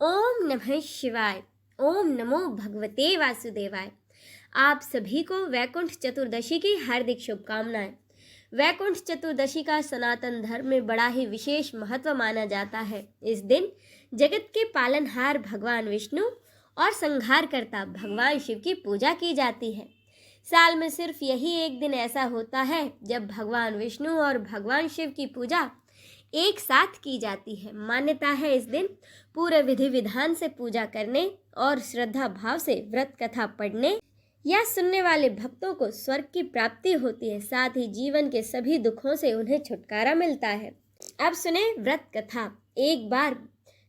ओम नमः शिवाय। ओम नमो भगवते वासुदेवाय। आप सभी को वैकुंठ चतुर्दशी की हार्दिक शुभकामनाएं। वैकुंठ चतुर्दशी का सनातन धर्म में बड़ा ही विशेष महत्व माना जाता है। इस दिन जगत के पालनहार भगवान विष्णु और संहारकर्ता भगवान शिव की पूजा की जाती है। साल में सिर्फ यही एक दिन ऐसा होता है जब भगवान विष्णु और भगवान शिव की पूजा एक साथ की जाती है। मान्यता है इस दिन पूरे विधि विधान से पूजा करने और श्रद्धा भाव से व्रत कथा पढ़ने या सुनने वाले भक्तों को स्वर्ग की प्राप्ति होती है। साथ ही जीवन के सभी दुखों से उन्हें छुटकारा मिलता है। अब सुने व्रत कथा। एक बार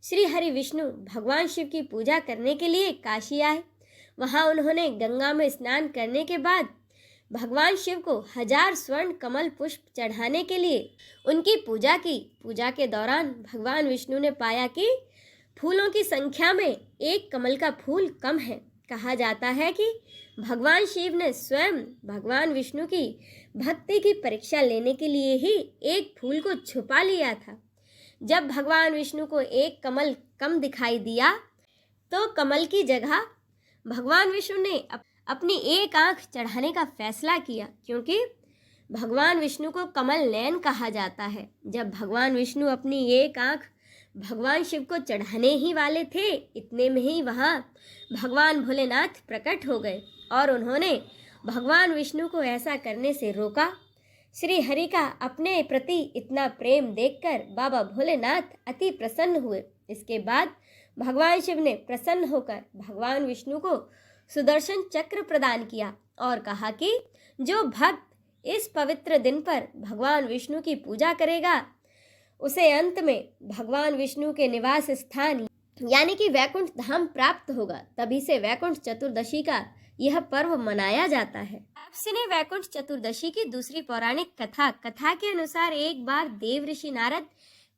श्री हरि विष्णु भगवान शिव की पूजा करने के लिए काशी आए। वहां उन्होंने गंगा में स्नान करने के बाद भगवान शिव को 1000 स्वर्ण कमल पुष्प चढ़ाने के लिए उनकी पूजा की। पूजा के दौरान भगवान विष्णु ने पाया कि फूलों की संख्या में एक कमल का फूल कम है। कहा जाता है कि भगवान शिव ने स्वयं भगवान विष्णु की भक्ति की परीक्षा लेने के लिए ही एक फूल को छुपा लिया था। जब भगवान विष्णु को एक कमल कम दिखाई दिया तो कमल की जगह भगवान विष्णु ने अपनी एक आंख चढ़ाने का फैसला किया, क्योंकि भगवान विष्णु को कमल नयन कहा जाता है। जब भगवान विष्णु अपनी एक आंख भगवान शिव को चढ़ाने ही वाले थे, इतने में ही वहाँ भगवान भोलेनाथ प्रकट हो गए और उन्होंने भगवान विष्णु को ऐसा करने से रोका। श्री हरि का अपने प्रति इतना प्रेम देखकर बाबा भोलेनाथ अति प्रसन्न हुए। इसके बाद भगवान शिव ने प्रसन्न होकर भगवान विष्णु को सुदर्शन चक्र प्रदान किया और कहा कि जो भक्त इस पवित्र दिन पर भगवान विष्णु की पूजा करेगा उसे अंत में भगवान विष्णु के निवास स्थान यानी कि वैकुंठ धाम प्राप्त होगा। तभी से वैकुंठ चतुर्दशी का यह पर्व मनाया जाता है। आप सुने वैकुंठ चतुर्दशी की दूसरी पौराणिक कथा। कथा के अनुसार एक बार देव ऋषि नारद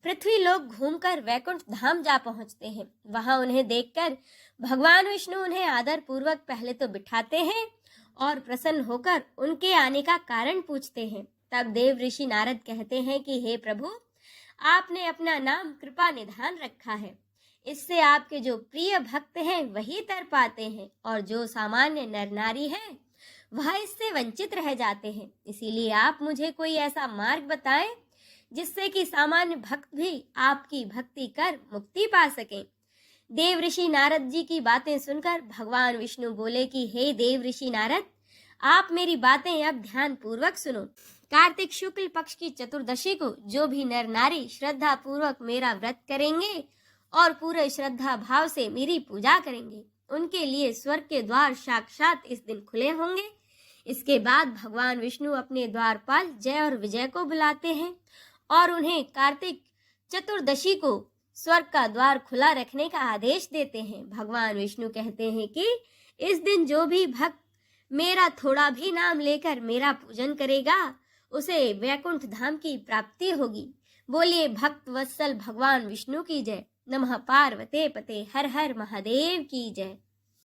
पृथ्वी लोक घूमकर वैकुंठ धाम जा पहुंचते हैं। वहां उन्हें देखकर भगवान विष्णु उन्हें आदर पूर्वक पहले तो बिठाते हैं और प्रसन्न होकर उनके आने का कारण पूछते हैं। तब देव ऋषि नारद कहते हैं कि हे प्रभु, आपने अपना नाम कृपा निधान रखा है। इससे आपके जो प्रिय भक्त हैं वही तर पाते हैं और जो सामान्य नर नारी हैं वह इससे वंचित रह जाते हैं। इसीलिए आप मुझे कोई ऐसा मार्ग बताएं जिससे कि सामान्य भक्त भी आपकी भक्ति कर मुक्ति पा सकें। देव ऋषि नारद जी की बातें सुनकर भगवान विष्णु बोले कि हे देव ऋषि नारद, आप मेरी बातें अब ध्यान पूर्वक सुनो। कार्तिक शुक्ल पक्ष की चतुर्दशी को जो भी नर नारी श्रद्धा पूर्वक मेरा व्रत करेंगे और पूरे श्रद्धा भाव से मेरी पूजा करेंगे, उनके लिए स्वर्ग के द्वार साक्षात इस दिन खुले होंगे। इसके बाद भगवान विष्णु अपने द्वारपाल जय और विजय को बुलाते हैं और उन्हें कार्तिक चतुर्दशी को स्वर्ग का द्वार खुला रखने का आदेश देते हैं। भगवान विष्णु कहते हैं कि इस दिन जो भी भक्त मेरा थोड़ा भी नाम लेकर मेरा पूजन करेगा उसे वैकुंठ धाम की प्राप्ति होगी। बोलिए भक्त वत्सल भगवान विष्णु की जय। नमः पार्वते पते हर हर महादेव की जय।